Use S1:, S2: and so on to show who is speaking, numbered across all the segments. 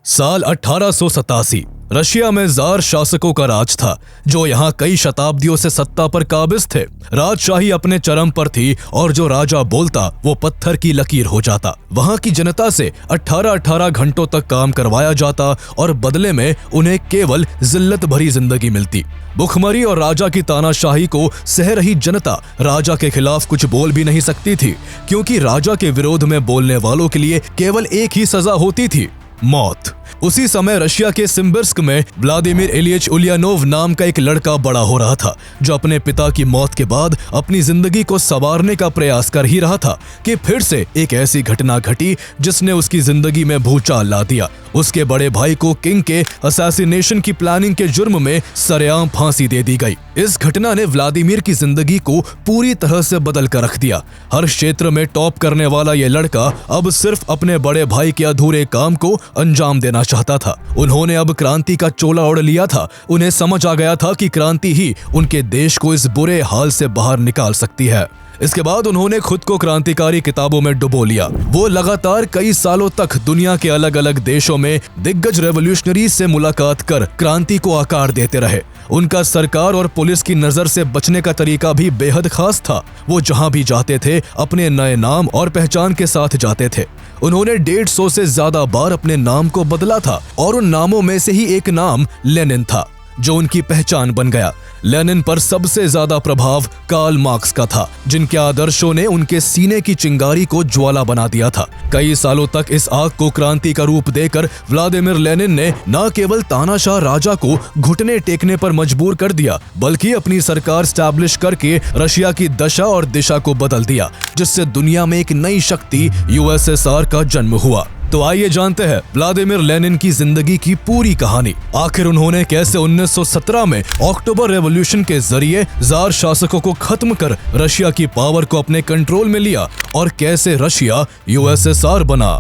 S1: साल 1887 रशिया में जार शासकों का राज था, जो यहाँ कई शताब्दियों से सत्ता पर काबिज थे। राजशाही अपने चरम पर थी और जो राजा बोलता वो पत्थर की लकीर हो जाता। वहाँ की जनता से 18-18 घंटों तक काम करवाया जाता और बदले में उन्हें केवल जिल्लत भरी जिंदगी मिलती। भुखमरी और राजा की तानाशाही को सह रही जनता राजा के खिलाफ कुछ बोल भी नहीं सकती थी, क्योंकि राजा के विरोध में बोलने वालों के लिए केवल एक ही सजा होती थी, मौत। उसी समय रशिया के सिम्बर्स्क में व्लादिमीर इलियच उलियानोव नाम का एक लड़का बड़ा हो रहा था, जो अपने पिता की मौत के बाद अपनी जिंदगी को संवारने का प्रयास कर ही रहा था कि फिर से एक ऐसी घटना घटी जिसने उसकी जिंदगी में भूचाल ला दिया। उसके बड़े भाई को किंग के असैसिनेशन की प्लानिंग के जुर्म में सरेआम फांसी दे दी गई। इस घटना ने व्लादिमीर की जिंदगी को पूरी तरह से बदल कर रख दिया। हर क्षेत्र में टॉप करने वाला ये लड़का अब सिर्फ अपने बड़े भाई के अधूरे काम को अंजाम देना चाहता था। उन्होंने अब क्रांति का चोला ओढ़ लिया था। उन्हें समझ आ गया था कि क्रांति ही उनके देश को इस बुरे हाल से बाहर निकाल सकती है। इसके बाद उन्होंने खुद को क्रांतिकारी किताबों में डुबो लिया। वो लगातार कई सालों तक दुनिया के अलग अलग देशों में दिग्गज रेवोल्यूशनरीज से मुलाकात कर क्रांति को आकार देते रहे। उनका सरकार और पुलिस की नजर से बचने का तरीका भी बेहद खास था। वो जहां भी जाते थे अपने नए नाम और पहचान के साथ जाते थे। उन्होंने 150 से ज्यादा बार अपने नाम को बदला था और उन नामों में से ही एक नाम लेनिन था, जो उनकी पहचान बन गया। लेनिन पर सबसे ज्यादा प्रभाव कार्ल मार्क्स का था, जिनके आदर्शों ने उनके सीने की चिंगारी को ज्वाला बना दिया था। कई सालों तक इस आग को क्रांति का रूप देकर व्लादिमीर लेनिन ने न केवल तानाशाह राजा को घुटने टेकने पर मजबूर कर दिया, बल्कि अपनी सरकार स्टैब्लिश करके रशिया की दशा और दिशा को बदल दिया, जिससे दुनिया में एक नई शक्ति यूएसएसआर का जन्म हुआ। तो आइए जानते हैं व्लादिमीर लेनिन की जिंदगी की पूरी कहानी। आखिर उन्होंने कैसे 1917 में अक्टूबर रेवोल्यूशन के जरिए जार शासकों को खत्म कर रशिया की पावर को अपने कंट्रोल में लिया और कैसे रशिया यूएसएसआर बना।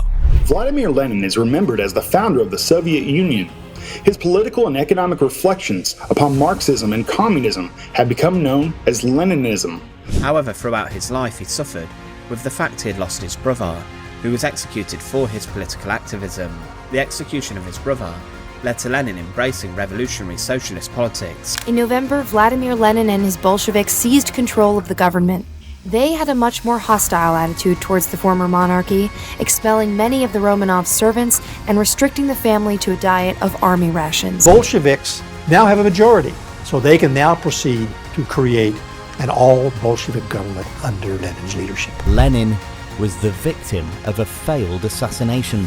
S2: Vladimir Lenin is remembered as the founder of the Soviet Union. His political and economic reflections upon Marxism and communism have become known as Leninism.
S3: However, throughout his life he suffered with the fact he had lost his brother, who was executed for his political activism. The execution of his brother led to Lenin embracing revolutionary socialist politics.
S4: In November, Vladimir Lenin and his Bolsheviks seized control of the government. They had a much more hostile attitude towards the former monarchy, expelling many of the Romanovs' servants and restricting the family to a diet of army rations.
S5: Bolsheviks now have a majority, so they can now proceed to create an all-Bolshevik government under Lenin's leadership.
S6: Lenin was the victim of a failed assassination.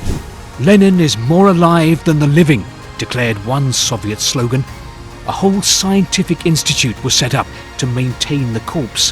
S7: Lenin is more alive than the living, declared one Soviet slogan. A whole scientific institute was set up to maintain the corpse.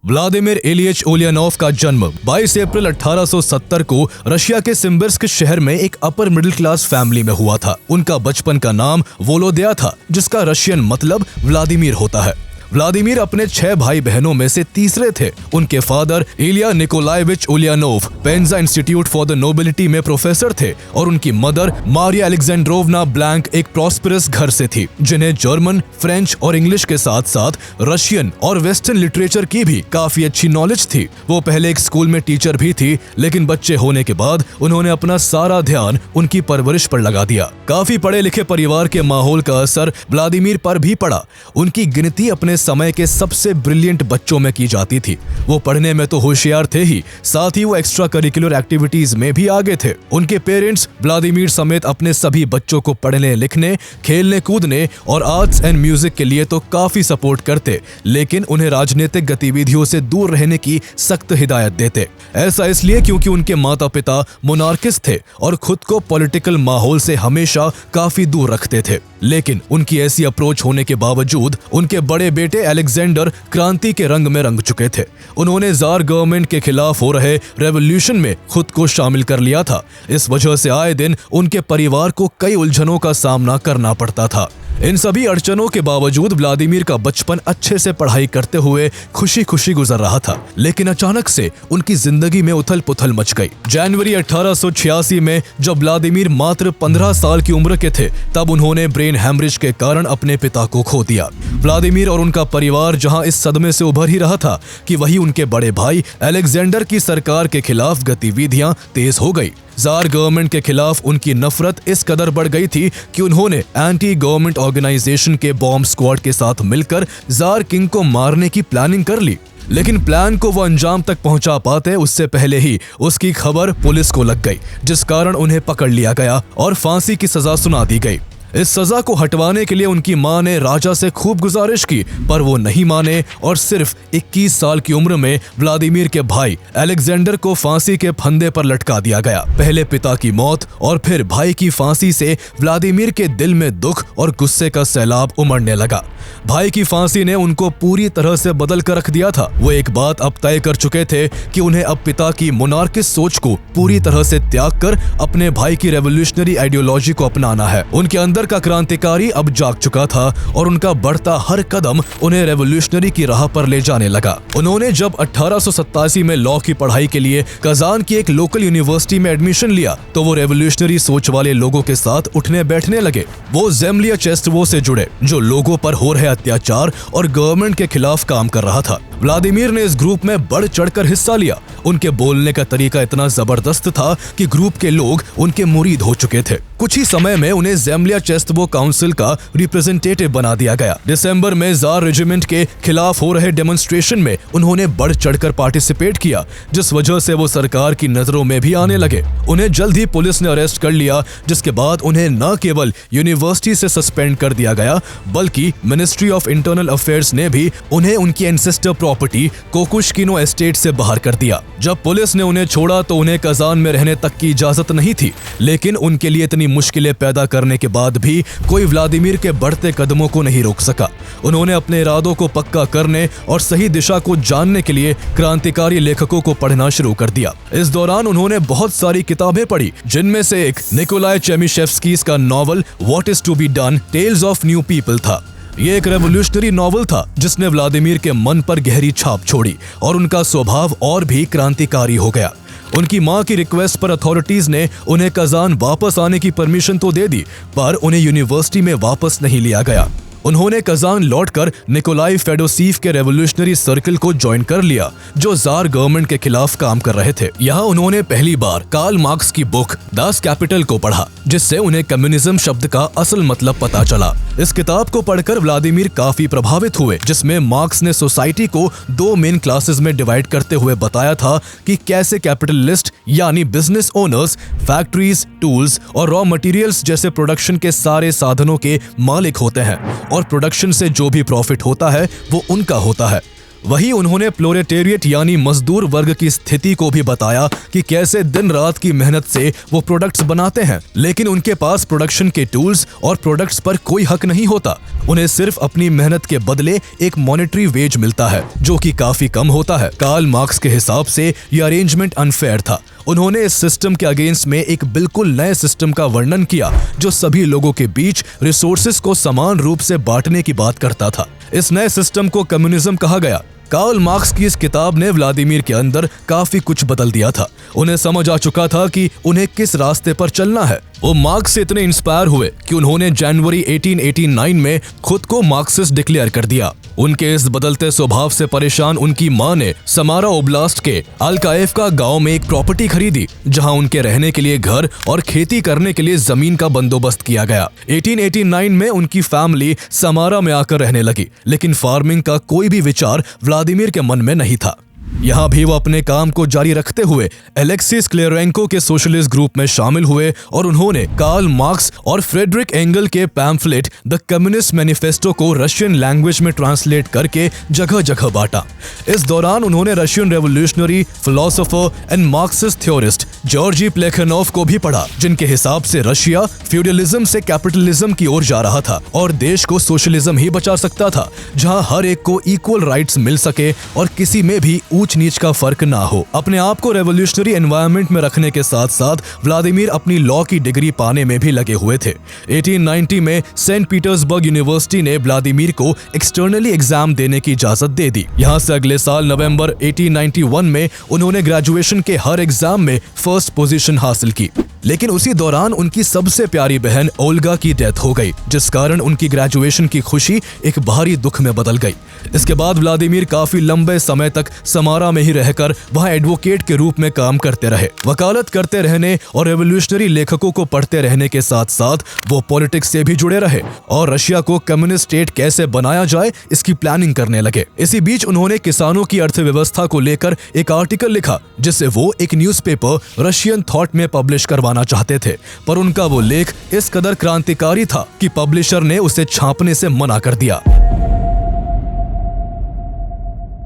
S1: Vladimir Ilyich Ulyanov का जन्म 22 अप्रैल 1870 को Russia के सिम्बर्स्क शहर में एक upper middle class family में हुआ था। उनका बचपन का नाम वोलोदिया था, जिसका रशियन मतलब व्लादिमीर होता है। व्लादिमीर अपने 6 भाई बहनों में से तीसरे थे। उनके father Ilya Nikolayevich Ulyanov Penza institute for the nobility में प्रोफेसर थे और उनकी मदर मारिया अलेक्जेंड्रोवना ब्लैंक एक प्रॉस्पेरस घर से थी, जिन्हें जर्मन, फ्रेंच और इंग्लिश के साथ साथ रशियन और वेस्टर्न लिटरेचर की भी काफी अच्छी नॉलेज थी। वो पहले एक स्कूल में टीचर भी थी, लेकिन बच्चे होने के बाद उन्होंने अपना सारा ध्यान उनकी परवरिश पर लगा दिया। काफी पढ़े लिखे परिवार के माहौल का असर व्लादिमीर पर भी पड़ा। उनकी गिनती अपने समय के सबसे ब्रिलियंट बच्चों में की जाती थी। वो पढ़ने में तो होशियार थे ही, साथ ही वो एक्स्ट्रा करिकुलर एक्टिविटीज में भी आगे थे। उनके पेरेंट्स व्लादिमीर समेत अपने सभी बच्चों को पढ़ने लिखने, खेलने कूदने और आर्ट्स एंड म्यूजिक के लिए तो काफी सपोर्ट करते, लेकिन उन्हें राजनीतिक गतिविधियों से दूर रहने की सख्त हिदायत देते। ऐसा इसलिए क्योंकि उनके माता पिता मोनार्किस्ट थे और खुद को पॉलिटिकल माहौल से हमेशा काफी दूर रखते थे। लेकिन उनकी ऐसी अप्रोच होने के बावजूद उनके बड़े बेटे अलेक्जेंडर क्रांति के रंग में रंग चुके थे। उन्होंने जार गवर्नमेंट के खिलाफ हो रहे रेवोल्यूशन में खुद को शामिल कर लिया था। इस वजह से आए दिन उनके परिवार को कई उलझनों का सामना करना पड़ता था। इन सभी अड़चनों के बावजूद व्लादिमीर का बचपन अच्छे से पढ़ाई करते हुए खुशी खुशी गुजर रहा था, लेकिन अचानक से उनकी जिंदगी में उथल पुथल मच गई। जनवरी 1886 में जब व्लादिमीर मात्र 15 साल की उम्र के थे, तब उन्होंने ब्रेन हैमरेज के कारण अपने पिता को खो दिया। व्लादिमीर और उनका परिवार जहां इस सदमे से उभर ही रहा था कि वहीं उनके बड़े भाई अलेक्जेंडर की सरकार के खिलाफ गतिविधियां तेज हो गई। जार गवर्नमेंट के खिलाफ उनकी नफरत इस कदर बढ़ गई थी कि उन्होंने एंटी गवर्नमेंट ऑर्गेनाइजेशन के बॉम्ब स्क्वाड के साथ मिलकर जार किंग को मारने की प्लानिंग कर ली। लेकिन प्लान को वो अंजाम तक पहुंचा पाते उससे पहले ही उसकी खबर पुलिस को लग गई, जिस कारण उन्हें पकड़ लिया गया और फांसी की सजा सुना दी गई। इस सजा को हटवाने के लिए उनकी मां ने राजा से खूब गुजारिश की, पर वो नहीं माने और सिर्फ 21 साल की उम्र में व्लादिमीर के भाई अलेक्जेंडर को फांसी के फंदे पर लटका दिया गया। पहले पिता की मौत और फिर भाई की फांसी से व्लादिमीर के दिल में दुख और गुस्से का सैलाब उमड़ने लगा। भाई की फांसी ने उनको पूरी तरह से बदल कर रख दिया था। वो एक बात अब तय कर चुके थे कि उन्हें अब पिता की मोनार्किस्ट सोच को पूरी तरह से त्याग कर अपने भाई की रेवोल्यूशनरी आइडियोलॉजी को अपनाना है। उनके अंदर का क्रांतिकारी अब जाग चुका था और उनका बढ़ता हर कदम उन्हें रेवोल्यूशनरी की राह पर ले जाने लगा। उन्होंने जब 1887 में लॉ की पढ़ाई के लिए कजान की एक लोकल यूनिवर्सिटी में एडमिशन लिया तो वो रेवोल्यूशनरी सोच वाले लोगों के साथ उठने बैठने लगे। वो ज़ेम्लिया चेस्टवो से जुड़े जो लोगों पर हो रहे अत्याचार और गवर्नमेंट के खिलाफ काम कर रहा था। व्लादिमीर ने इस ग्रुप में बढ़ चढ़कर हिस्सा लिया। उनके बोलने का तरीका इतना जबरदस्त था कि ग्रुप के लोग उनके मुरीद हो चुके थे। कुछ ही समय में उन्हें ज़ेम्लिया चेस्टवो काउंसिल का रिप्रेजेंटेटिव बना दिया गया। दिसंबर में जार रेजिमेंट के खिलाफ हो रहे डेमोन्स्ट्रेशन में उन्होंने बढ़ चढ़कर पार्टिसिपेट किया, जिस वजह से वो सरकार की नजरों में भी आने लगे। उन्हें जल्द ही पुलिस ने अरेस्ट कर लिया, जिसके बाद उन्हें न केवल यूनिवर्सिटी से सस्पेंड कर दिया गया बल्कि मिनिस्ट्री ऑफ इंटरनल अफेयर्स ने भी उन्हें उनकी एंसेस्टर प्रॉपर्टी कोकुशकिनो एस्टेट से बाहर कर दिया। जब पुलिस ने उन्हें छोड़ा तो उन्हें कजान में रहने तक की इजाजत नहीं थी, लेकिन उनके लिए इतनी मुश्किलें पैदा करने के बाद भी कोई व्लादिमीर के बढ़ते कदमों को नहीं रोक सका। उन्होंने अपने इरादों को पक्का करने और सही दिशा को जानने के लिए क्रांतिकारी लेखकों को पढ़ना शुरू कर दिया। इस दौरान उन्होंने बहुत सारी किताबें पढ़ी, जिनमें से एक निकोलाई चेमिशेव्स्की का novel what is to be done tales of new people था। ये एक रेवोल्यूशनरी नॉवल था जिसने व्लादिमीर के मन पर गहरी छाप छोड़ी और उनका स्वभाव और भी क्रांतिकारी हो गया। उनकी मां की रिक्वेस्ट पर अथॉरिटीज ने उन्हें कजान वापस आने की परमिशन तो दे दी, पर उन्हें यूनिवर्सिटी में वापस नहीं लिया गया। उन्होंने कजान लौटकर निकोलाई फेडोसीव के रेवोल्यूशनरी सर्कल को ज्वाइन कर लिया, जो जार गवर्नमेंट के खिलाफ काम कर रहे थे। यहाँ उन्होंने पहली बार कार्ल मार्क्स की बुक दास कैपिटल को पढ़ा, जिससे उन्हें कम्युनिज्म शब्द का असल मतलब पता चला। इस किताब को पढ़कर व्लादिमीर काफी प्रभावित हुए, जिसमें मार्क्स ने सोसाइटी को दो मेन क्लासेस में डिवाइड करते हुए बताया था कि कैसे कैपिटलिस्ट यानी बिजनेस ओनर्स फैक्ट्रीज, टूल्स और रॉ मटेरियल्स जैसे प्रोडक्शन के सारे साधनों के मालिक होते हैं और प्रोडक्शन से जो भी प्रॉफिट होता है वो उनका होता है। वहीं उन्होंने प्रोलेटेरिएट यानी मजदूर वर्ग की स्थिति को भी बताया कि कैसे दिन रात की मेहनत से वो प्रोडक्ट्स बनाते हैं, लेकिन उनके पास प्रोडक्शन के टूल्स और प्रोडक्ट्स पर कोई हक नहीं होता। उन्हें सिर्फ अपनी मेहनत के बदले एक मॉनेटरी वेज मिलता है, जो कि काफी कम होता है। कार्ल मार्क्स के हिसाब से ये अरेंजमेंट अनफेयर था। उन्होंने इस सिस्टम के अगेंस्ट में एक बिल्कुल नए सिस्टम का वर्णन किया, जो सभी लोगों के बीच रिसोर्सेज को समान रूप से बांटने की बात करता था। इस नए सिस्टम को कम्युनिज्म कहा गया। कार्ल मार्क्स की इस किताब ने व्लादिमीर के अंदर काफी कुछ बदल दिया था। उन्हें समझ आ चुका था कि उन्हें किस रास्ते पर चलना है। वो मार्क्स से इतने इंस्पायर हुए कि उन्होंने जनवरी 1889 में खुद को मार्क्सिस्ट डिक्लेयर कर दिया। उनके इस बदलते स्वभाव से परेशान उनकी मां ने समारा ओब्लास्ट के अल्काएवका गांव में एक प्रॉपर्टी खरीदी, जहां उनके रहने के लिए घर और खेती करने के लिए जमीन का बंदोबस्त किया गया। 1889 में उनकी फैमिली समारा में आकर रहने लगी, लेकिन फार्मिंग का कोई भी विचार व्लादिमीर के मन में नहीं था। यहाँ भी वो अपने काम को जारी रखते हुए एलेक्सिस क्लेरेंको के सोशलिस्ट ग्रुप में शामिल हुए और उन्होंने कार्ल मार्क्स और फ्रेडरिक एंगल के पैम्फलेट द कम्युनिस्ट मैनिफेस्टो को रशियन लैंग्वेज में ट्रांसलेट करके जगह जगह बांटा। इस दौरान उन्होंने Russian revolutionary philosopher and Marxist theorist Georgi Plekhanov को भी पढ़ा, जिनके हिसाब से रशिया फ्यूडलिज्म से कैपिटलिज्म की ओर जा रहा था और देश को सोशलिज्म ही बचा सकता था, जहाँ हर एक को इक्वल राइट्स मिल सके और किसी में भी ऊंच नीच का फर्क ना हो। अपने आप को रेवोल्यूशनरी एनवायरनमेंट में रखने के साथ साथ व्लादिमीर अपनी लॉ की डिग्री पाने में भी लगे हुए थे। 1890 में सेंट पीटर्सबर्ग यूनिवर्सिटी ने व्लादिमीर को एक्सटर्नली एग्जाम देने की इजाजत दे दी। यहाँ से अगले साल नवंबर 1891 में उन्होंने ग्रेजुएशन के हर एग्जाम में फर्स्ट पोजीशन हासिल की। लेकिन उसी दौरान उनकी सबसे प्यारी बहन ओल्गा की डेथ हो गई, जिस कारण उनकी ग्रेजुएशन की खुशी एक भारी दुख में बदल गई। इसके बाद व्लादिमीर काफी लंबे समय तक समारा में ही रहकर वहां एडवोकेट के रूप में काम करते रहे। वकालत करते रहने और रेवोल्यूशनरी लेखकों को पढ़ते रहने के साथ साथ वो पॉलिटिक्स से भी जुड़े रहे और रशिया को कम्युनिस्ट स्टेट कैसे बनाया जाए इसकी प्लानिंग करने लगे। इसी बीच उन्होंने किसानों की अर्थव्यवस्था को लेकर एक आर्टिकल लिखा, जिसे वो एक न्यूज़पेपर रशियन थॉट में पब्लिश करवाना चाहते थे, पर उनका वो लेख इस कदर क्रांतिकारी था कि पब्लिशर ने उसे छापने से मना कर दिया।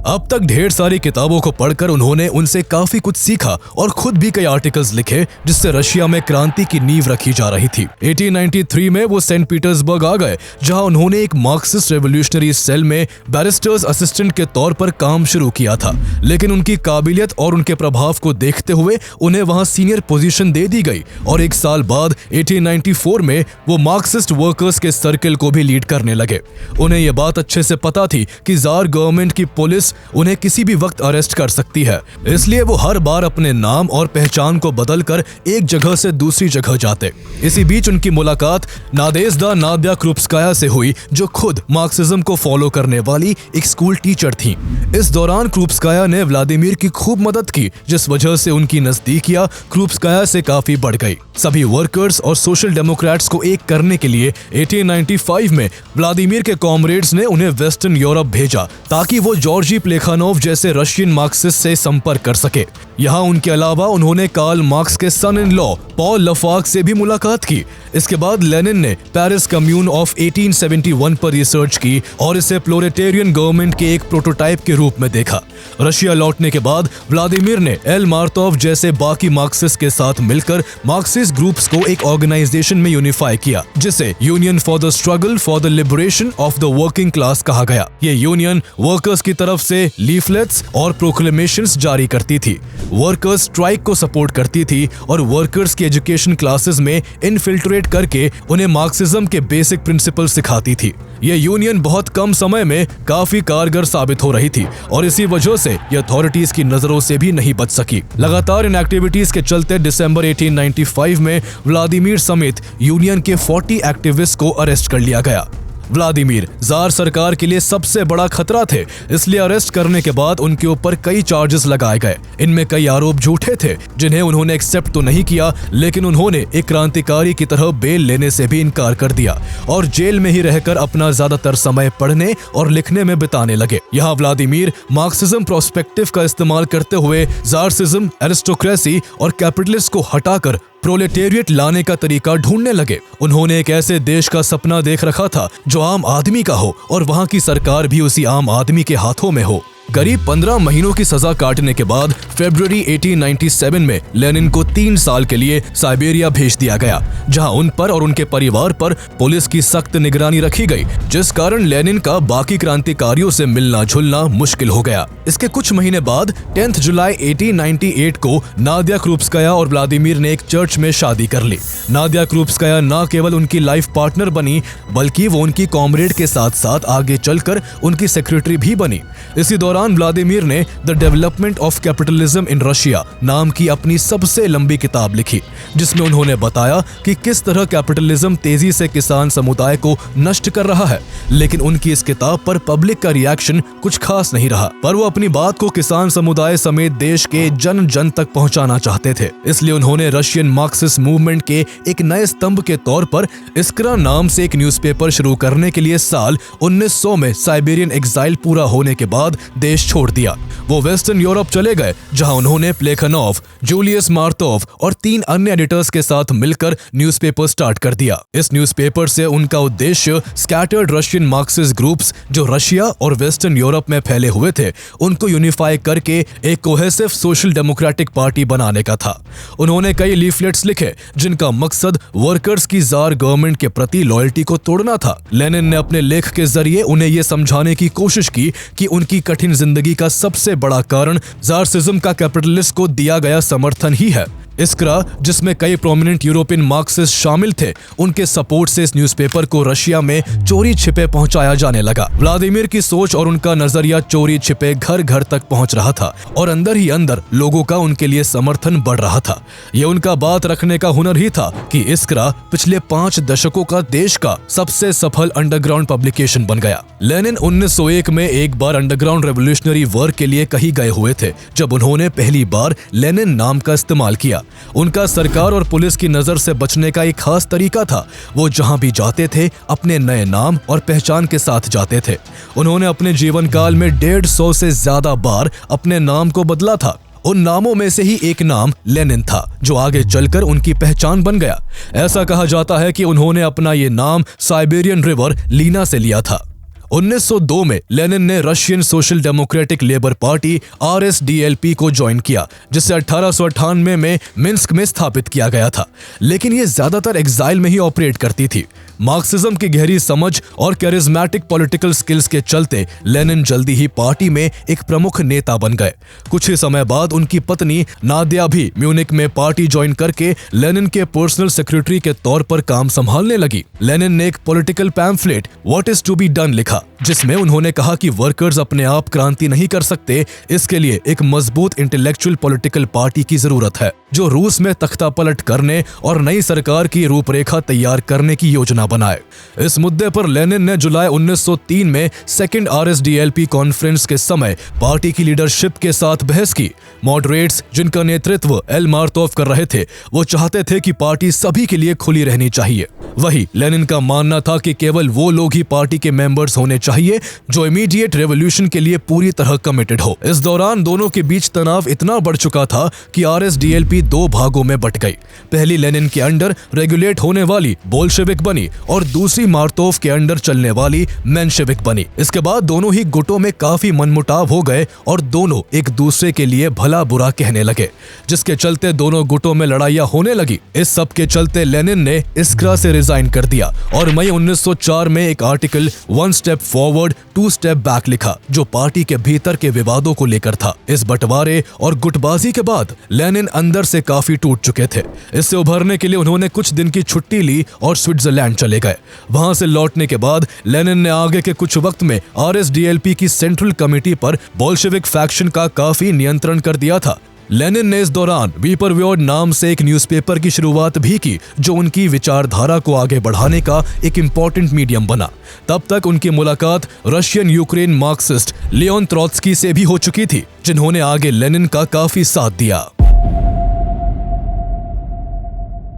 S1: अब तक ढेर सारी किताबों को पढ़कर उन्होंने उनसे काफी कुछ सीखा और खुद भी कई आर्टिकल्स लिखे, जिससे रशिया में क्रांति की नींव रखी जा रही थी। 1893 में वो सेंट पीटर्सबर्ग आ गए, जहां उन्होंने एक मार्क्सिस्ट रेवोल्यूशनरी सेल में बैरिस्टर्स असिस्टेंट के तौर पर काम शुरू किया था, लेकिन उनकी काबिलियत और उनके प्रभाव को देखते हुए उन्हें वहां सीनियर पोजीशन दे दी गई और एक साल बाद 1894 में वो मार्क्सिस्ट वर्कर्स के सर्कल को भी लीड करने लगे। उन्हें यह बात अच्छे से पता थी कि जार गवर्नमेंट की पुलिस उन्हें किसी भी वक्त अरेस्ट कर सकती है, इसलिए वो हर बार अपने नाम और पहचान को बदलकर एक जगह से दूसरी जगह जाते। इसी बीच उनकी मुलाकात नादेज़्दा नादिया क्रुप्स्काया से हुई, जो खुद मार्क्सिज्म को फॉलो करने वाली एक स्कूल टीचर थी। इस दौरान क्रुप्स्काया ने व्लादिमीर की खूब मदद की, जिस वजह से उनकी नजदीकियां क्रुप्स्काया से काफी बढ़ गई। सभी वर्कर्स और सोशल डेमोक्रेट्स को एक करने के लिए 1895 में व्लादिमीर के कॉमरेड्स ने उन्हें वेस्टर्न यूरोप भेजा, ताकि वो जॉर्जी प्लेखानोव जैसे रशियन मार्क्सिस्ट से संपर्क कर सके। यहाँ उनके अलावा उन्होंने कार्ल मार्क्स के सन इन लॉ पॉल लफाक से भी मुलाकात की। इसके बाद लेनिन ने पेरिस कम्यून ऑफ 1871 पर रिसर्च की और इसे प्रोलेटेरियन गवर्नमेंट के एक प्रोटोटाइप के रूप में देखा। रशिया लौटने के बाद व्लादिमीर ने एल मार्तोव जैसे बाकी मार्क्सिस्ट के साथ मिलकर मार्क्सिस्ट ग्रुप्स को एक ऑर्गेनाइजेशन में यूनिफाई किया, जिसे union for the struggle for the liberation of the working class कहा गया। ये यूनियन वर्कर्स की तरफ से लीफलेट्स और प्रोक्लेमेशंस जारी करती थी, वर्कर्स स्ट्राइक को सपोर्ट करती थी और वर्कर्स की एजुकेशन क्लासेस में इनफिल्ट्रेट करके उन्हें मार्क्सिज्म के बेसिक प्रिंसिपल सिखाती थी। ये यूनियन बहुत कम समय में काफी कारगर साबित हो रही थी और इसी वजह से ये अथॉरिटीज की नजरों से भी नहीं बच सकी। लगातार इन एक्टिविटीज के चलते दिसंबर 1895 में व्लादिमीर समेत यूनियन के 40 एक्टिविस्ट को अरेस्ट कर लिया गया। व्लादिमीर जार सरकार के लिए सबसे बड़ा खतरा थे, इसलिए अरेस्ट करने के बाद उनके ऊपर कई चार्जेस लगाए गए। इनमें कई आरोप झूठे थे, जिन्हें उन्होंने एक्सेप्ट तो नहीं किया, लेकिन उन्होंने एक क्रांतिकारी की तरह बेल लेने से भी इनकार कर दिया और जेल में ही रहकर अपना ज्यादातर समय पढ़ने और लिखने में बिताने लगे। यहाँ व्लादिमीर मार्क्सिज्म प्रोस्पेक्टिव का इस्तेमाल करते हुए जारसिज्म, एरिस्टोक्रेसी और कैपिटलिस्ट को हटाकर प्रोलेटेरिएट लाने का तरीका ढूंढने लगे। उन्होंने एक ऐसे देश का सपना देख रखा था जो आम आदमी का हो और वहां की सरकार भी उसी आम आदमी के हाथों में हो। करीब 15 महीनों की सजा काटने के बाद फरवरी 1897 में लेनिन को 3 साल के लिए साइबेरिया भेज दिया गया, जहां उन पर और उनके परिवार पर पुलिस की सख्त निगरानी रखी गई, जिस कारण लेनिन का बाकी क्रांतिकारियों से मिलना जुलना मुश्किल हो गया। इसके कुछ महीने बाद 10 जुलाई 1898 को नादिया क्रुप्स्काया और व्लादिमीर ने एक चर्च में शादी कर ली। नादिया क्रुप्स्काया न केवल उनकी लाइफ पार्टनर बनी, बल्कि वो उनकी कॉमरेड के साथ साथ आगे चलकर उनकी सेक्रेटरी भी बनी। इसी दौरान व्लादिमीर ने the development of capitalism in Russia नाम की अपनी सबसे लंबी किताब लिखी, जिसमें उन्होंने बताया कि किस तरह कैपिटलिज्म तेजी से किसान समुदाय को नष्ट कर रहा है। लेकिन उनकी इस किताब पर पब्लिक का रिएक्शन कुछ खास नहीं रहा, पर वो अपनी बात को किसान समुदाय समेत देश के जन जन तक पहुंचाना चाहते थे। इसलिए उन्होंने रशियन मार्क्सिस्ट मूवमेंट के एक नए स्तंभ के तौर पर इस्क्रा नाम से एक न्यूज़पेपर शुरू करने के लिए साल 1900 में साइबेरियन एग्जाइल पूरा होने के बाद देश छोड़ दिया। वो वेस्टर्न यूरोप चले गए, जहां उन्होंने प्लेखानोव, जूलियस मार्तोव और 3 अन्य एडिटर्स के साथ मिलकर न्यूज़पेपर स्टार्ट कर दिया। इस न्यूज़पेपर से उनका उद्देश्य स्कैटर्ड रशियन मार्क्सिस्ट ग्रुप्स जो रशिया और वेस्टर्न यूरोप में फैले हुए थे, उनको यूनिफाई करके एक कोहेसिव सोशल डेमोक्रेटिक पार्टी बनाने का था। उन्होंने कई लीफलेट्स लिखे, जिनका मकसद वर्कर्स की जार गवर्नमेंट के प्रति लॉयल्टी को तोड़ना था। लेनिन ने अपने लेख के जरिए उन्हें यह समझाने की कोशिश की कि उनकी कठिन जिंदगी का सबसे बड़ा कारण जारसिज्म का कैपिटलिस्ट को दिया गया समर्थन ही है। इस्क्रा, जिसमें कई प्रोमिनेंट यूरोपियन मार्क्सिस्ट शामिल थे, उनके सपोर्ट से इस न्यूज़पेपर को रशिया में चोरी छिपे पहुंचाया जाने लगा। व्लादिमीर की सोच और उनका नजरिया चोरी छिपे घर घर तक पहुंच रहा था और अंदर ही अंदर लोगों का उनके लिए समर्थन बढ़ रहा था। ये उनका बात रखने का हुनर ही था कि इस्क्रा पिछले 5 दशकों का देश का सबसे सफल अंडरग्राउंड पब्लिकेशन बन गया। लेनिन 1901 में एक बार अंडरग्राउंड रेवोल्यूशनरी वर्क के लिए कहीं गए हुए थे, जब उन्होंने पहली बार लेनिन नाम का इस्तेमाल किया। उनका सरकार और पुलिस की नजर से बचने का एक खास तरीका था। वो जहां भी जाते थे अपने नए नाम और पहचान के साथ जाते थे। उन्होंने अपने जीवन काल में 150 से ज्यादा बार अपने नाम को बदला था। उन नामों में से ही एक नाम लेनिन था, जो आगे चलकर उनकी पहचान बन गया। ऐसा कहा जाता है कि उन्होंने अपना ये नाम साइबेरियन रिवर लीना से लिया था। 1902 में लेनिन ने Russian social democratic labour party RSDLP को ज्वाइन किया, जिसे 1898 में मिन्स्क में स्थापित किया गया था, लेकिन ये ज्यादातर एग्जाइल में ही ऑपरेट करती थी। मार्क्सिज्म की गहरी समझ और कैरिज्मेटिक पॉलिटिकल स्किल्स के चलते लेनिन जल्दी ही पार्टी में एक प्रमुख नेता बन गए। कुछ ही समय बाद उनकी पत्नी नादिया भी म्यूनिक में पार्टी ज्वाइन करके लेनिन के पर्सनल सेक्रेटरी के तौर पर काम संभालने लगी। लेनिन ने एक political pamphlet what is to be done लिखा, जिसमें उन्होंने कहा कि वर्कर्स अपने आप क्रांति नहीं कर सकते, इसके लिए एक मजबूत इंटेलेक्चुअल पॉलिटिकल पार्टी की जरूरत है, जो रूस में तख्ता पलट करने और नई सरकार की रूपरेखा तैयार करने की योजना बनाए। इस मुद्दे पर लेनिन ने जुलाई 1903 में सेकंड RSDLP कॉन्फ्रेंस के समय पार्टी की लीडरशिप के साथ बहस की। मॉडरेट्स, जिनका नेतृत्व एल मार्तोव कर रहे थे, वो चाहते थे कि पार्टी सभी के लिए खुली रहनी चाहिए। वही लेनिन का मानना था कि केवल वो लोग ही पार्टी के मेंबर्स होने चाहिए जो इमीडिएट रेवोल्यूशन के लिए पूरी तरह कमिटेड हो। इस दौरान दोनों के बीच तनाव इतना बढ़ चुका था कि RSDLP 2 भागों में बट गई। पहली लेनिन के अंडर रेगुलेट होने वाली बोल्शेविक बनी और दूसरी मार्तोव के अंडर चलने वाली मेंशेविक बनी। इसके बाद दोनों ही गुटों में काफी मनमुटाव हो गए और दोनों एक दूसरे के लिए भला बुरा कहने लगे, जिसके चलते दोनों गुटों में लड़ाइयां होने लगी। इस सब के चलते लेनिन ने इस्क्रा से रिजाइन कर दिया और मई 1904 में एक article 1 step forward 2 step back लिखा, जो पार्टी के भीतर के विवादों को लेकर था। इस बंटवारे और गुटबाजी के बाद लेनिन अंदर से काफी टूट चुके थे। इससे उभरने के लिए उन्होंने कुछ दिन की छुट्टी ली और स्विट्जरलैंड चले गए। वहां से लौटने के बाद लेनिन ने आगे के कुछ वक्त में RSDLP की सेंट्रल कमेटी पर बोल्शेविक फैक्शन का काफी नियंत्रण कर दिया था। लेनिन ने इस दौरान वीपरव्योर्ड नाम से एक न्यूज़पेपर की शुरुआत भी की, जो उनकी विचारधारा को आगे बढ़ाने का एक इम्पोर्टेंट मीडियम बना। तब तक उनकी मुलाकात रशियन यूक्रेन मार्क्सिस्ट लियोन ट्रोत्स्की से भी हो चुकी थी, जिन्होंने आगे लेनिन का काफी साथ दिया।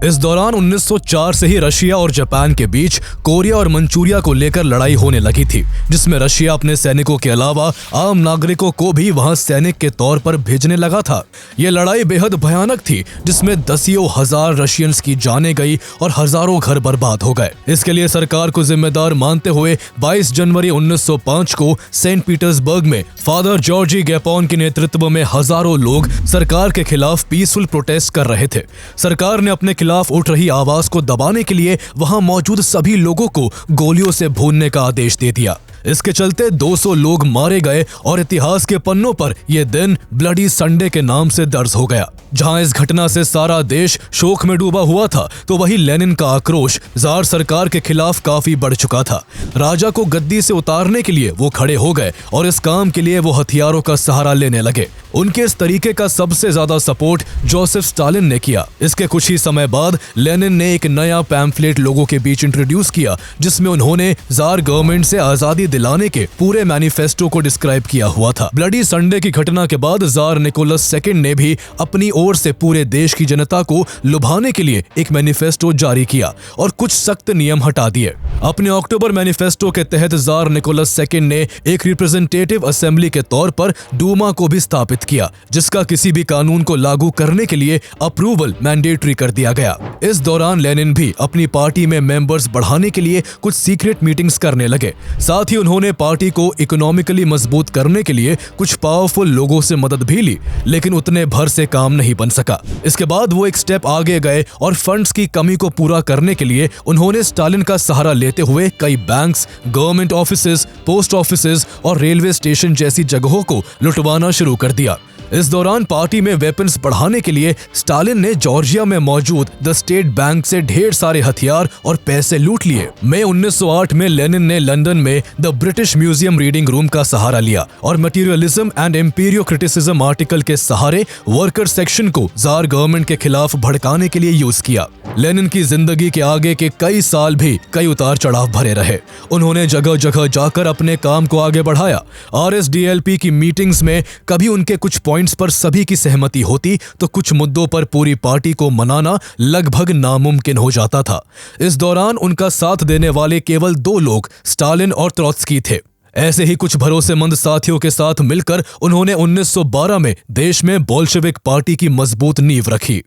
S1: इस दौरान 1904 से ही रशिया और जापान के बीच कोरिया और मंचूरिया को लेकर लड़ाई होने लगी थी, जिसमें रशिया अपने सैनिकों के अलावा आम नागरिकों को भी वहां सैनिक के तौर पर भेजने लगा था। यह लड़ाई बेहद भयानक थी, जिसमें दसियों हजार रशियंस की जानें गई और हजारों घर बर्बाद हो गए। इसके लिए सरकार को जिम्मेदार मानते हुए 22 जनवरी 1905 को सेंट पीटर्सबर्ग में फादर जॉर्जी गैपोन के नेतृत्व में हजारों लोग सरकार के खिलाफ पीसफुल प्रोटेस्ट कर रहे थे। सरकार ने अपने खिलाफ उठ रही आवाज को दबाने के लिए वहां मौजूद सभी लोगों को गोलियों से भूनने का आदेश दे दिया। इसके चलते 200 लोग मारे गए और इतिहास के पन्नों पर यह दिन ब्लडी संडे के नाम से दर्ज हो गया। जहां इस घटना से सारा देश शोक में डूबा हुआ था, तो वही लेनिन का आक्रोश जार सरकार के खिलाफ काफी बढ़ चुका था। राजा को गद्दी से उतारने के लिए वो खड़े हो गए और इस काम के लिए वो हथियारों का सहारा लेने लगे। उनके इस तरीके का सबसे ज्यादा सपोर्ट जोसेफ स्टालिन ने किया। इसके कुछ ही समय बाद लेनिन ने एक नया पैम्फलेट लोगों के बीच इंट्रोड्यूस किया, जिसमें उन्होंने जार गवर्नमेंट से आजादी दिलाने के पूरे मैनिफेस्टो को डिस्क्राइब किया हुआ था। ब्लडी संडे की घटना के बाद जार निकोलस II ने भी अपनी ओर से पूरे देश की जनता को लुभाने के लिए एक मैनिफेस्टो जारी किया और कुछ सख्त नियम हटा दिए। अपने अक्टूबर मैनिफेस्टो के तहत जार निकोलस II ने एक रिप्रेजेंटेटिव असेंबली के तौर पर डूमा को भी स्थापित किया, जिसका किसी भी कानून को लागू करने के लिए अप्रूवल मैंडेटरी कर दिया गया। इस दौरान लेनिन भी अपनी पार्टी में मेंबर्स बढ़ाने के लिए कुछ सीक्रेट मीटिंग्स करने लगे। साथ ही उन्होंने पार्टी को इकोनॉमिकली मजबूत करने के लिए कुछ पावरफुल लोगों से मदद भी ली, लेकिन उतने भर से काम नहीं बन सका। इसके बाद वो एक स्टेप आगे गए और फंड्स की कमी को पूरा करने के लिए उन्होंने स्टालिन का सहारा लेते हुए कई banks, government offices, post offices और रेलवे स्टेशन जैसी जगहों को लुटवाना शुरू कर दिया। इस दौरान पार्टी में वेपन्स बढ़ाने के लिए स्टालिन ने जॉर्जिया में मौजूद द स्टेट बैंक से ढेर सारे हथियार और पैसे लूट लिए। मई 1908 में लेनिन ने लंदन में the British museum reading room का सहारा लिया और मटीरियलिज्म एंड एम्पीरियो क्रिटिसिज्म आर्टिकल के सहारे वर्कर सेक्शन को जार गवर्नमेंट के खिलाफ भड़काने के लिए यूज किया। लेनिन की जिंदगी के आगे के कई साल भी कई उतार चढ़ाव भरे रहे। उन्होंने जगह जगह जाकर अपने काम को आगे बढ़ाया। RSDLP की मीटिंग्स में कभी उनके कुछ पॉइंट्स पर सभी की सहमति होती तो कुछ मुद्दों पर पूरी पार्टी को मनाना लगभग नामुमकिन हो जाता था। इस दौरान उनका साथ देने वाले केवल 2 लोग स्टालिन और ट्रॉट्स्की थे। ऐसे ही कुछ भरोसेमंद साथियों के साथ मिलकर उन्होंने 1912 में देश में बोल्शेविक पार्टी की मजबूत नींव रखी।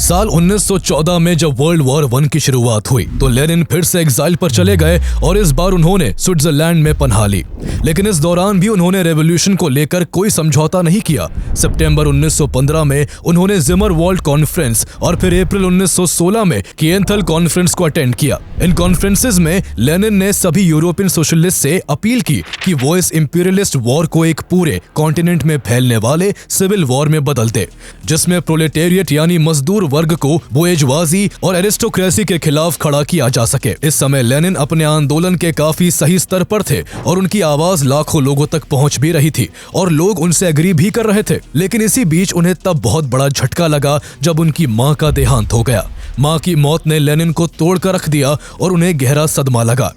S1: साल 1914 में जब वर्ल्ड वॉर 1 की शुरुआत हुई तो लेनिन फिर से एग्जाइल पर चले गए और इस बार उन्होंने स्विट्जरलैंड में पनाह ली। लेकिन इस दौरान भी उन्होंने रेवोल्यूशन को लेकर कोई समझौता नहीं किया। सितंबर 1915 में उन्होंने जिमरवॉल्ड कॉन्फ्रेंस और फिर अप्रैल 1916 में किएंथल कॉन्फ्रेंस को अटेंड किया। इन कॉन्फ्रेंसेस में लेनिन ने सभी यूरोपियन सोशलिस्ट से अपील की कि वो इस इंपीरियलिस्ट वॉर को एक पूरे कॉन्टिनेंट में फैलने वाले सिविल वॉर में बदल दे, जिसमें प्रोलेटेरिएट यानी मजदूर वर्ग को बुर्जुआजी और एरिस्टोक्रेसी के खिलाफ खड़ा किया जा सके। इस समय लेनिन अपने आंदोलन के काफी सही स्तर पर थे और उनकी आवाज लाखों लोगों तक पहुंच भी रही थी और लोग उनसे एग्री भी कर रहे थे। लेकिन इसी बीच उन्हें तब बहुत बड़ा झटका लगा जब उनकी मां का देहांत हो गया। मां की मौत ने लेनिन को तोड़ कर रख दिया और उन्हें गहरा सदमा लगा।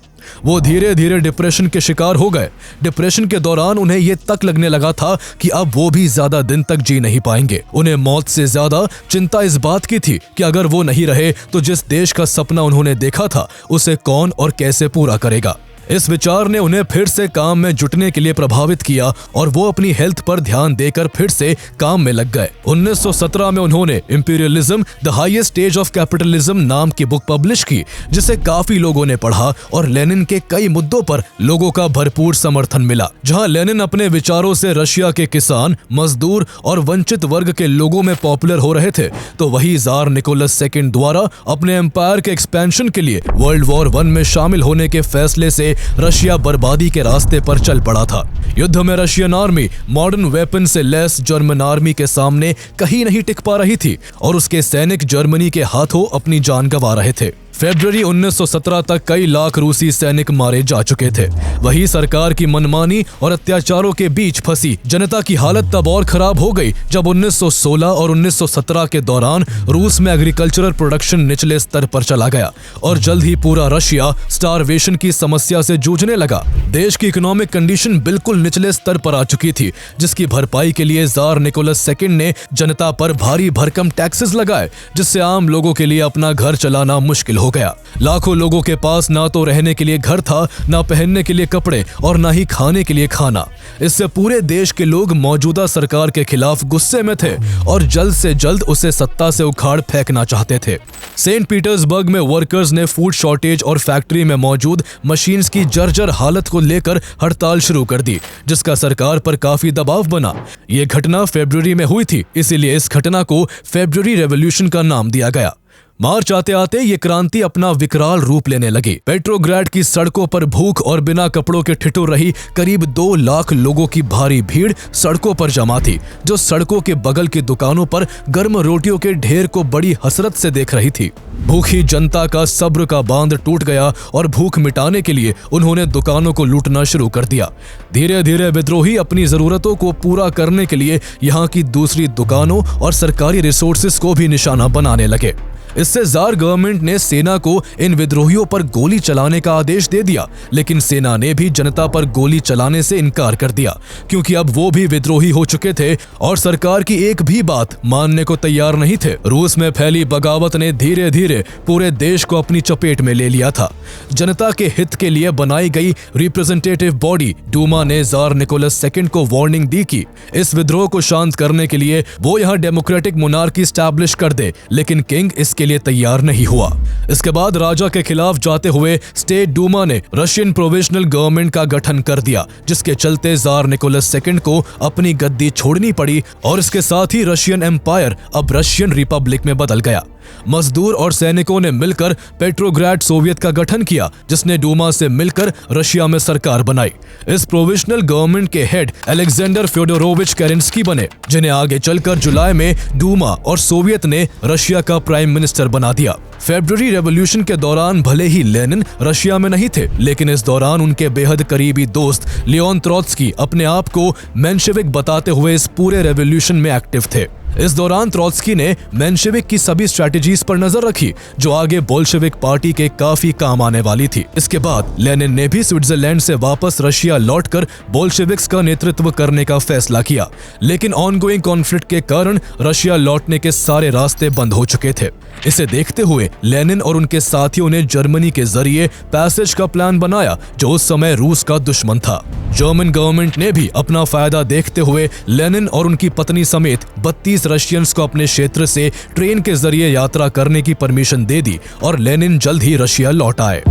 S1: वो धीरे धीरे डिप्रेशन के शिकार हो गए। डिप्रेशन के दौरान उन्हें ये तक लगने लगा था कि अब वो भी ज्यादा दिन तक जी नहीं पाएंगे। उन्हें मौत से ज्यादा चिंता इस बात की थी कि अगर वो नहीं रहे तो जिस देश का सपना उन्होंने देखा था उसे कौन और कैसे पूरा करेगा। इस विचार ने उन्हें फिर से काम में जुटने के लिए प्रभावित किया और वो अपनी हेल्थ पर ध्यान देकर फिर से काम में लग गए। 1917 में उन्होंने imperialism the highest stage of capitalism नाम की बुक पब्लिश की, जिसे काफी लोगों ने पढ़ा और लेनिन के कई मुद्दों पर लोगों का भरपूर समर्थन मिला। जहां लेनिन अपने विचारों से रशिया के किसान, मजदूर और वंचित वर्ग के लोगों में पॉपुलर हो रहे थे, तो वही जार निकोलस II द्वारा अपने एम्पायर के एक्सपेंशन के लिए वर्ल्ड वॉर 1 में शामिल होने के फैसले से रशिया बर्बादी के रास्ते पर चल पड़ा था। युद्ध में रशियन आर्मी मॉडर्न वेपन से लैस जर्मन आर्मी के सामने कहीं नहीं टिक पा रही थी और उसके सैनिक जर्मनी के हाथों अपनी जान गंवा रहे थे। फरवरी 1917 तक कई लाख रूसी सैनिक मारे जा चुके थे। वही सरकार की मनमानी और अत्याचारों के बीच फंसी जनता की हालत तब और खराब हो गई जब 1916 और 1917 के दौरान रूस में एग्रीकल्चरल प्रोडक्शन निचले स्तर पर चला गया और जल्द ही पूरा रशिया स्टारवेशन की समस्या से जूझने लगा। देश की इकोनॉमिक कंडीशन बिल्कुल निचले स्तर पर आ चुकी थी, जिसकी भरपाई के लिए जार निकोलस II ने जनता पर भारी भरकम टैक्सेस लगाए, जिससे आम लोगों के लिए अपना घर चलाना मुश्किल हो गया। लाखों लोगों के पास ना तो रहने के लिए घर था, ना पहनने के लिए कपड़े और ना ही खाने के लिए खाना। इससे पूरे देश के लोग मौजूदा सरकार के खिलाफ गुस्से में थे और जल्द से जल्द उसे सत्ता से उखाड़ फेंकना चाहते थे। सेंट पीटर्सबर्ग में वर्कर्स ने फूड शॉर्टेज और फैक्ट्री में मौजूद मशीन्स की जर्जर हालत को लेकर हड़ताल शुरू कर दी, जिसका सरकार पर काफी दबाव बना। ये घटना फरवरी में हुई थी, इसीलिए इस घटना को फरवरी रेवोल्यूशन का नाम दिया गया। मार्च आते आते ये क्रांति अपना विकराल रूप लेने लगी। पेट्रोग्राड की सड़कों पर भूख और बिना कपड़ों के ठिठुर रही करीब 2 लाख लोगों की भारी भीड़ सड़कों पर जमा थी, जो सड़कों के बगल की दुकानों पर गर्म रोटियों के ढेर को बड़ी हसरत से देख रही थी। भूखी जनता का सब्र का बांध टूट गया और भूख मिटाने के लिए उन्होंने दुकानों को लूटना शुरू कर दिया। धीरे धीरे विद्रोही अपनी जरूरतों को पूरा करने के लिए यहाँ की दूसरी दुकानों और सरकारी रिसोर्सेज को भी निशाना बनाने लगे। इससे जार गवर्नमेंट ने सेना को इन विद्रोहियों पर गोली चलाने का आदेश दे दिया, लेकिन सेना ने भी जनता पर गोली चलाने से इनकार कर दिया, क्योंकि अब वो भी विद्रोही हो चुके थे और सरकार की एक भी बात मानने को तैयार नहीं थे। रूस में फैली बगावत ने धीरे धीरे पूरे देश को अपनी चपेट में ले लिया था। जनता के हित के लिए बनाई गई रिप्रेजेंटेटिव बॉडी डूमा ने जार निकोलस II को वार्निंग दी कि इस विद्रोह को शांत करने के लिए वो यहाँ डेमोक्रेटिक मोनार्की स्टैब्लिश कर दे, लेकिन किंग इसके लिए तैयार नहीं हुआ। इसके बाद राजा के खिलाफ जाते हुए स्टेट डूमा ने रशियन प्रोविजनल गवर्नमेंट का गठन कर दिया, जिसके चलते जार निकोलस II को अपनी गद्दी छोड़नी पड़ी और इसके साथ ही रशियन एम्पायर अब रशियन रिपब्लिक में बदल गया। मजदूर और सैनिकों ने मिलकर पेट्रोग्राड सोवियत का गठन किया, जिसने डूमा से मिलकर रशिया में सरकार बनाई। इस प्रोविजनल गवर्नमेंट के हेड अलेक्जेंडर फ्योडोरोविच केरेंस्की बने, जिन्हें आगे चलकर जुलाई में डूमा और सोवियत ने रशिया का प्राइम मिनिस्टर बना दिया। फेब्रुअरी रेवोल्यूशन के दौरान भले ही लेनिन रशिया में नहीं थे, लेकिन इस दौरान उनके बेहद करीबी दोस्त लियोन त्रोत्स्की अपने आप को मेंशेविक बताते हुए इस पूरे रेवोल्यूशन में एक्टिव थे। इस दौरान त्रोत्स्की ने मेंशेविक की सभी स्ट्रैटेजीज पर नजर रखी, जो आगे बोल्शेविक पार्टी के काफी काम आने वाली थी। इसके बाद लेनिन ने भी स्विट्जरलैंड से वापस रशिया लौटकर बोल्शेविक्स का नेतृत्व करने का फैसला किया, लेकिन ऑनगोइंग कॉन्फ्लिक्ट के कारण रशिया लौटने के सारे रास्ते बंद हो चुके थे। इसे देखते हुए लेनिन और उनके साथियों ने जर्मनी के जरिए पैसेज का प्लान बनाया, जो उस समय रूस का दुश्मन था। जर्मन गवर्नमेंट ने भी अपना फायदा देखते हुए लेनिन और उनकी पत्नी समेत 32 रशियंस को अपने क्षेत्र से ट्रेन के जरिए यात्रा करने की परमिशन दे दी और लेनिन जल्द ही रशिया लौट आए।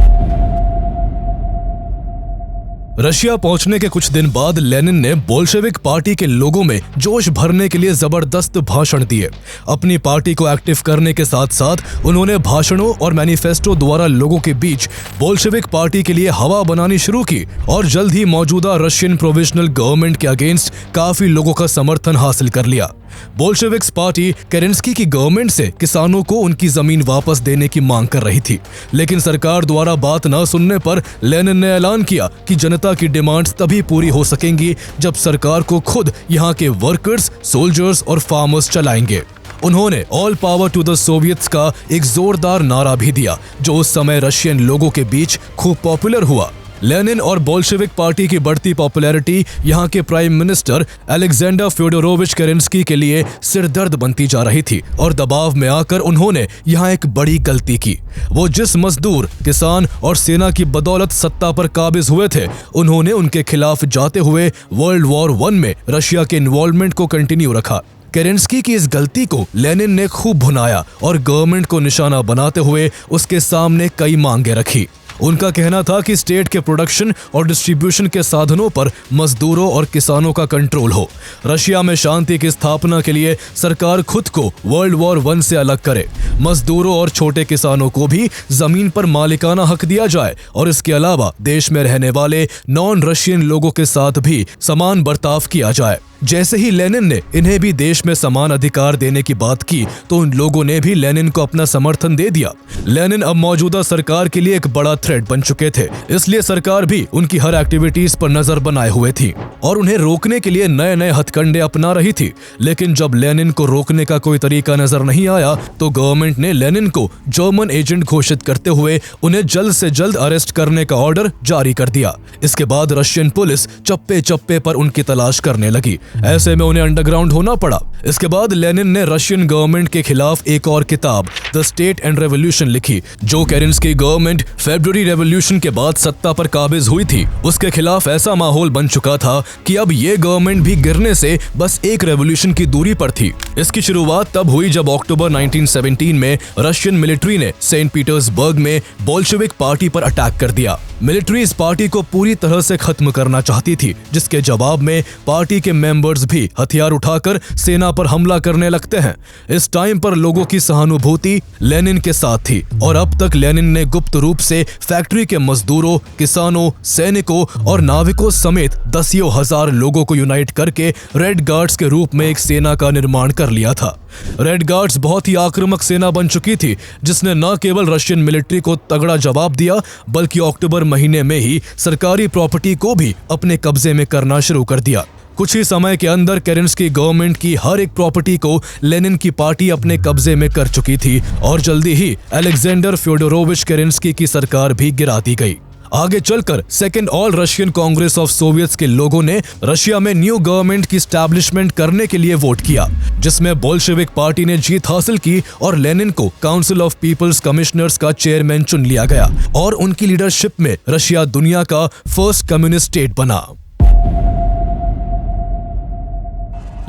S1: रशिया पहुंचने के कुछ दिन बाद लेनिन ने बोल्शेविक पार्टी के लोगों में जोश भरने के लिए जबरदस्त भाषण दिए। अपनी पार्टी को एक्टिव करने के साथ साथ उन्होंने भाषणों और मैनिफेस्टो द्वारा लोगों के बीच बोल्शेविक पार्टी के लिए हवा बनानी शुरू की और जल्द ही मौजूदा रशियन प्रोविजनल गवर्नमेंट के अगेंस्ट काफी लोगों का समर्थन हासिल कर लिया। बोल्शेविक्स पार्टी केरेंस्की की गवर्नमेंट से किसानों को उनकी जमीन वापस देने की मांग कर रही थी, लेकिन सरकार द्वारा बात न सुनने पर लेनिन ने ऐलान किया कि जनता की डिमांड्स तभी पूरी हो सकेंगी जब सरकार को खुद यहाँ के वर्कर्स, सोल्जर्स और फार्मर्स चलाएंगे। उन्होंने all power to the Soviets का एक जोरदार नारा भी दिया, जो उस समय रशियन लोगों के बीच खूब पॉपुलर हुआ। लेनिन और बोल्शेविक पार्टी की बढ़ती पॉपुलैरिटी यहाँ के प्राइम मिनिस्टर अलेक्जेंडर फ्योडोरोविच केरेंस्की के लिए सिरदर्द बनती जा रही थी और दबाव में आकर उन्होंने यहाँ एक बड़ी गलती की। वो जिस मजदूर, किसान और सेना की बदौलत सत्ता पर काबिज हुए थे, उन्होंने उनके खिलाफ जाते हुए वर्ल्ड वॉर 1 में रशिया के इन्वॉल्वमेंट को कंटिन्यू रखा। केरेंस्की की इस गलती को लेनिन ने खूब भुनाया और गवर्नमेंट को निशाना बनाते हुए उसके सामने कई मांगे रखी। उनका कहना था कि स्टेट के प्रोडक्शन और डिस्ट्रीब्यूशन के साधनों पर मजदूरों और किसानों का कंट्रोल हो। रशिया में शांति की स्थापना के लिए सरकार खुद को वर्ल्ड वॉर 1 से अलग करे। मजदूरों और छोटे किसानों को भी जमीन पर मालिकाना हक दिया जाए और इसके अलावा देश में रहने वाले नॉन रशियन लोगों के साथ भी समान बर्ताव किया जाए। जैसे ही लेनिन ने इन्हें भी देश में समान अधिकार देने की बात की, तो उन लोगों ने भी लेनिन को अपना समर्थन दे दिया। लेनिन अब मौजूदा सरकार के लिए एक बड़ा थ्रेट बन चुके थे, इसलिए सरकार भी उनकी हर एक्टिविटीज पर नजर बनाए हुए थी और उन्हें रोकने के लिए नए नए हथकंडे अपना रही थी। लेकिन जब लेनिन को रोकने का कोई तरीका नजर नहीं आया, तो गवर्नमेंट ने लेनिन को जर्मन एजेंट घोषित करते हुए उन्हें जल्द से जल्द अरेस्ट करने का ऑर्डर जारी कर दिया। इसके बाद रशियन पुलिस चप्पे चप्पे पर उनकी तलाश करने लगी। ऐसे में उन्हें अंडरग्राउंड होना पड़ा। इसके बाद लेनिन ने रशियन गवर्नमेंट के खिलाफ एक और किताब द स्टेट एंड रेवोल्यूशन लिखी, जो केरेंस्की गवर्नमेंट फरवरी रेवोल्यूशन के बाद सत्ता पर काबिज हुई थी। उसके खिलाफ ऐसा माहौल बन चुका था कि अब ये गवर्नमेंट भी गिरने से बस एक रेवोल्यूशन की दूरी पर थी। इसकी शुरुआत तब हुई जब अक्टूबर 1917 में रशियन मिलिट्री ने सेंट पीटर्सबर्ग में बोल्शेविक पार्टी पर अटैक कर दिया। मिलिट्री इस पार्टी को पूरी तरह से खत्म करना चाहती थी, जिसके जवाब में पार्टी के मेंबर्स भी हथियार उठाकर सेना पर हमला करने लगते हैं। इस टाइम पर लोगों की सहानुभूति लेनिन के साथ थी और अब तक लेनिन ने गुप्त रूप से फैक्ट्री के मजदूरों, किसानों, सैनिकों और नाविकों समेत दसियों हजार लोगों को यूनाइट करके रेड गार्ड्स के रूप में एक सेना का निर्माण कर लिया था। रेड गार्ड्स बहुत ही आक्रामक सेना बन चुकी थी, जिसने न केवल रशियन मिलिट्री को तगड़ा जवाब दिया, बल्कि अक्टूबर महीने में ही सरकारी प्रॉपर्टी को भी अपने कब्जे में करना शुरू कर दिया। कुछ ही समय के अंदर केरेंस्की गवर्नमेंट की हर एक प्रॉपर्टी को लेनिन की पार्टी अपने कब्जे में कर चुकी थी और जल्दी ही अलेक्जेंडर फ्योडोरोविच केरेंस्की की सरकार भी गिरा दी गई। आगे चलकर second all Russian Congress of Soviets के लोगों ने रशिया में न्यू गवर्नमेंट की स्टैब्लिशमेंट करने के लिए वोट किया, जिसमें बोल्शेविक पार्टी ने जीत हासिल की और लेनिन को काउंसिल ऑफ पीपल्स कमिश्नर्स का चेयरमैन चुन लिया गया और उनकी लीडरशिप में रशिया दुनिया का फर्स्ट कम्युनिस्ट स्टेट बना।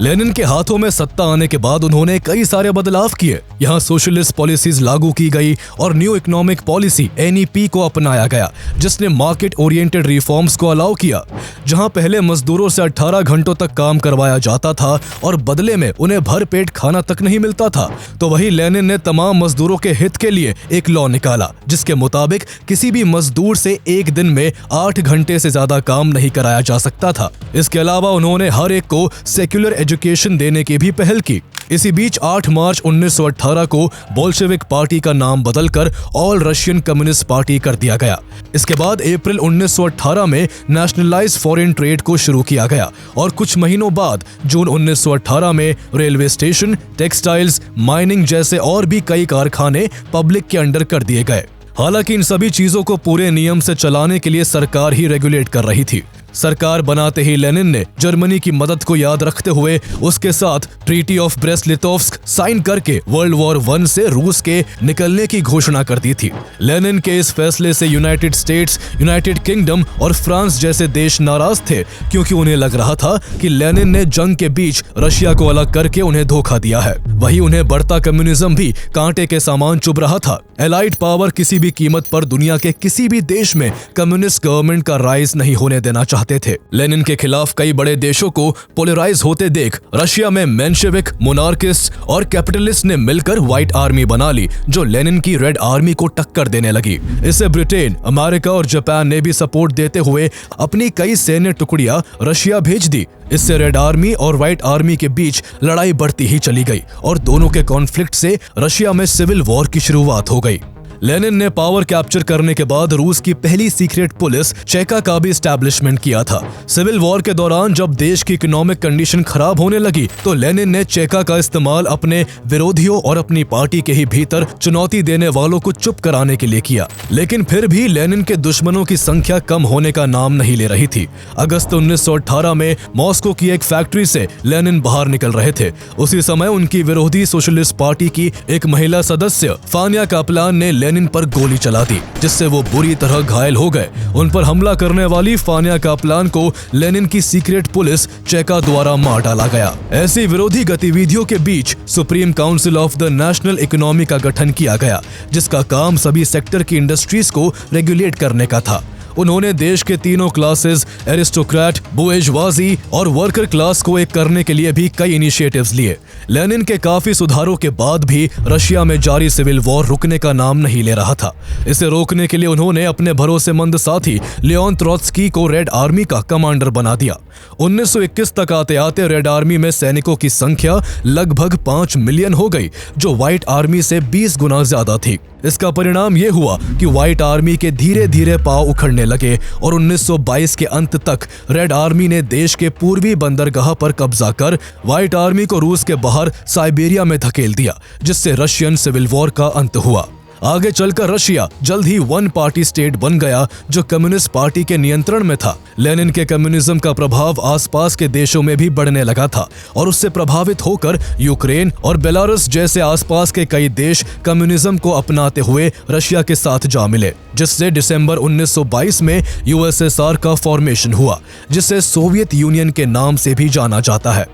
S1: लेनिन के हाथों में सत्ता आने के बाद उन्होंने कई सारे बदलाव किए। यहाँ सोशलिस्ट पॉलिसीज लागू की गई और न्यू इकोनॉमिक पॉलिसी NEP को अपनाया गया, जिसने मार्केट ओरिएंटेड रिफॉर्म्स को अलाउ किया। जहाँ पहले मजदूरों से 18 घंटों तक काम करवाया जाता था और बदले में उन्हें भर पेट खाना तक नहीं मिलता था, तो वही लेनिन ने तमाम मजदूरों के हित के लिए एक लॉ निकाला, जिसके मुताबिक किसी भी मजदूर से एक दिन में 8 घंटे से ज्यादा काम नहीं कराया जा सकता था। इसके अलावा उन्होंने हर एक को सेक्युलर एजुकेशन देने की भी पहल की। इसी बीच 8 मार्च 1918 को बोल्शेविक पार्टी का नाम बदलकर ऑल रशियन कम्युनिस्ट पार्टी कर दिया गया। इसके बाद अप्रैल 1918 में नेशनलाइज फॉरेन ट्रेड को शुरू किया गया और कुछ महीनों बाद जून 1918 में रेलवे स्टेशन, टेक्सटाइल्स, माइनिंग जैसे और भी कई कारखाने पब्लिक के अंडर कर दिए गए। हालांकि इन सभी चीजों को पूरे नियम से चलाने के लिए सरकार ही रेगुलेट कर रही थी। सरकार बनाते ही लेनिन ने जर्मनी की मदद को याद रखते हुए उसके साथ ट्रीटी ऑफ ब्रेस्ट-लिटोव्स्क साइन करके वर्ल्ड वॉर 1 से रूस के निकलने की घोषणा कर दी थी। लेनिन के इस फैसले से यूनाइटेड स्टेट्स, यूनाइटेड किंगडम और फ्रांस जैसे देश नाराज थे, क्योंकि उन्हें लग रहा था कि लेनिन ने जंग के बीच रशिया को अलग करके उन्हें धोखा दिया है। वही उन्हें बढ़ता कम्युनिज्म भी कांटे के सामान चुभ रहा था। एलाइड पावर किसी भी कीमत पर दुनिया के किसी भी देश में कम्युनिस्ट गवर्नमेंट का राइज नहीं होने देना चाहते थे। लेनिन के खिलाफ कई बड़े देशों को पोलराइज होते देख रशिया में मेंशेविक, मोनार्किस्ट और कैपिटलिस्ट ने मिलकर व्हाइट आर्मी बना ली, जो लेनिन की रेड आर्मी को टक्कर देने लगी। इसे ब्रिटेन, अमेरिका और जापान ने भी सपोर्ट देते हुए अपनी कई सैन्य टुकड़ियां रशिया भेज दी। इससे रेड आर्मी और व्हाइट आर्मी के बीच लड़ाई बढ़ती ही चली गई और दोनों के कॉन्फ्लिक्ट से रशिया में सिविल वॉर की शुरुआत हो गई। लेनिन ने पावर कैप्चर करने के बाद रूस की पहली सीक्रेट पुलिस चेका का भी एस्टैब्लिशमेंट किया था। सिविल वॉर के दौरान जब देश की इकोनॉमिक कंडीशन खराब होने लगी, तो लेनिन ने चेका का इस्तेमाल अपने विरोधियों और अपनी पार्टी के ही भीतर चुनौती देने वालों को चुप कराने के लिए किया। लेकिन फिर भी लेनिन के दुश्मनों की संख्या कम होने का नाम नहीं ले रही थी। अगस्त 1918 में मॉस्को की एक फैक्ट्री से लेनिन बाहर निकल रहे थे। उसी समय उनकी विरोधी सोशलिस्ट पार्टी की एक महिला सदस्य फानिया कापलान ने लेनिन पर गोली चला दी, जिससे वो बुरी तरह घायल हो गए। उन पर हमला करने वाली फानिया कापलान को लेनिन की सीक्रेट पुलिस चेका द्वारा मार डाला गया। ऐसी विरोधी गतिविधियों के बीच supreme council of the national economy का गठन किया गया, जिसका काम सभी सेक्टर की इंडस्ट्रीज को रेगुलेट करने का था। उन्होंने देश के तीनों क्लासेस, एरिस्टोक्रेट, बुर्जुआजी और वर्कर क्लास को एक करने के लिए भी कई इनिशिएटिव्स लिए। लेनिन के काफी सुधारों के बाद भी रशिया में जारी सिविल वॉर रुकने का नाम नहीं ले रहा था। इसे रोकने के लिए उन्होंने अपने भरोसेमंद साथी लियोन त्रोत्स्की को रेड आर्मी का कमांडर बना दिया। 1921 तक आते आते रेड आर्मी में सैनिकों की संख्या लगभग 5 मिलियन हो गई, जो व्हाइट आर्मी से 20 गुना ज्यादा थी। इसका परिणाम यह हुआ कि व्हाइट आर्मी के धीरे धीरे पांव उखड़ने लगे और 1922 के अंत तक रेड आर्मी ने देश के पूर्वी बंदरगाह पर कब्जा कर व्हाइट आर्मी को रूस के बाहर साइबेरिया में धकेल दिया, जिससे रशियन सिविल वॉर का अंत हुआ। आगे चलकर रशिया जल्द ही वन पार्टी स्टेट बन गया, जो कम्युनिस्ट पार्टी के नियंत्रण में था। लेनिन के कम्युनिज्म का प्रभाव आसपास के देशों में भी बढ़ने लगा था और उससे प्रभावित होकर यूक्रेन और बेलारूस जैसे आसपास के कई देश कम्युनिज्म को अपनाते हुए रशिया के साथ जा मिले, जिससे दिसंबर 1922 में यूएसएसआर का फॉर्मेशन हुआ, जिसे सोवियत यूनियन के नाम से भी जाना जाता है।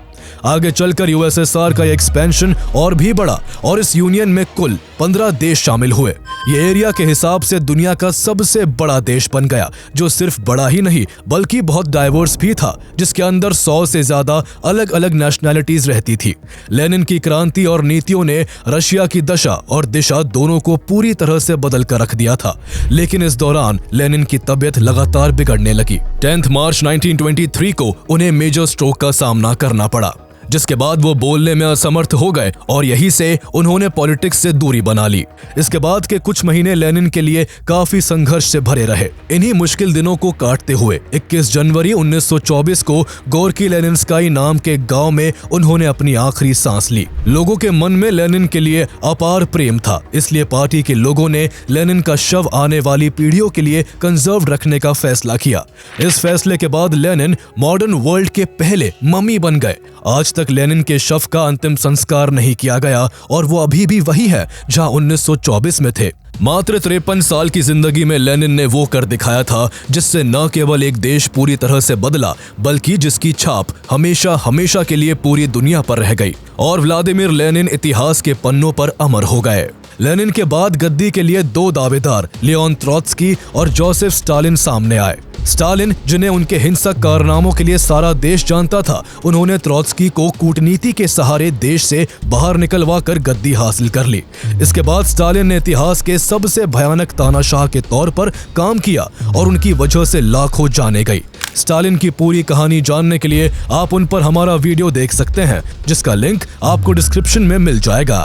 S1: आगे चलकर यूएसएसआर का एक्सपेंशन और भी बढ़ा और इस यूनियन में कुल 15 देश शामिल हुए। ये एरिया के हिसाब से दुनिया का सबसे बड़ा देश बन गया, जो सिर्फ बड़ा ही नहीं बल्कि बहुत डाइवर्स भी था, जिसके अंदर 100 से ज्यादा अलग अलग नेशनैलिटीज रहती थी। लेनिन की क्रांति और नीतियों ने रशिया की दशा और दिशा दोनों को पूरी तरह से बदल कर रख दिया था, लेकिन इस दौरान लेनिन की तबीयत लगातार बिगड़ने लगी। 10 मार्च 1923 को उन्हें मेजर स्ट्रोक का सामना करना पड़ा, जिसके बाद वो बोलने में असमर्थ हो गए और यही से उन्होंने पॉलिटिक्स से दूरी बना ली। इसके बाद के कुछ महीने लेनिन के लिए काफी संघर्ष से भरे रहे। इन्हीं मुश्किल दिनों को काटते हुए 21 जनवरी 1924 को गोर्की लेनिनस्काई नाम के गांव में उन्होंने अपनी आखिरी सांस ली। लोगों के मन में लेनिन के लिए अपार प्रेम था, इसलिए पार्टी के लोगों ने लेनिन का शव आने वाली पीढ़ियों के लिए कंजर्व रखने का फैसला किया। इस फैसले के बाद लेनिन मॉडर्न वर्ल्ड के पहले मम्मी बन गए। आज तक लेनिन के शव का अंतिम संस्कार नहीं किया गया और वो अभी भी वही है जहां 1924 में थे। मात्र 53 साल की जिंदगी में लेनिन ने वो कर दिखाया था जिससे न केवल एक देश पूरी तरह से बदला, बल्कि जिसकी छाप हमेशा हमेशा के लिए पूरी दुनिया पर रह गई। और व्लादिमीर लेनिन इतिहास के पन्नों पर अमर हो गए। लेनिन के बाद गद्दी के लिए 2 दावेदार लियोन ट्रोत्स्की और जोसेफ स्टालिन सामने आए। स्टालिन, जिन्हें उनके हिंसक कारनामों के लिए सारा देश जानता था, उन्होंने ट्रोत्स्की को कूटनीति के सहारे देश से बाहर निकलवा कर गद्दी हासिल कर ली। इसके बाद स्टालिन ने इतिहास के सबसे भयानक तानाशाह के तौर पर काम किया और उनकी वजह से लाखों जाने गई। स्टालिन की पूरी कहानी जानने के लिए आप उन पर हमारा वीडियो देख सकते हैं, जिसका लिंक आपको डिस्क्रिप्शन में मिल जाएगा।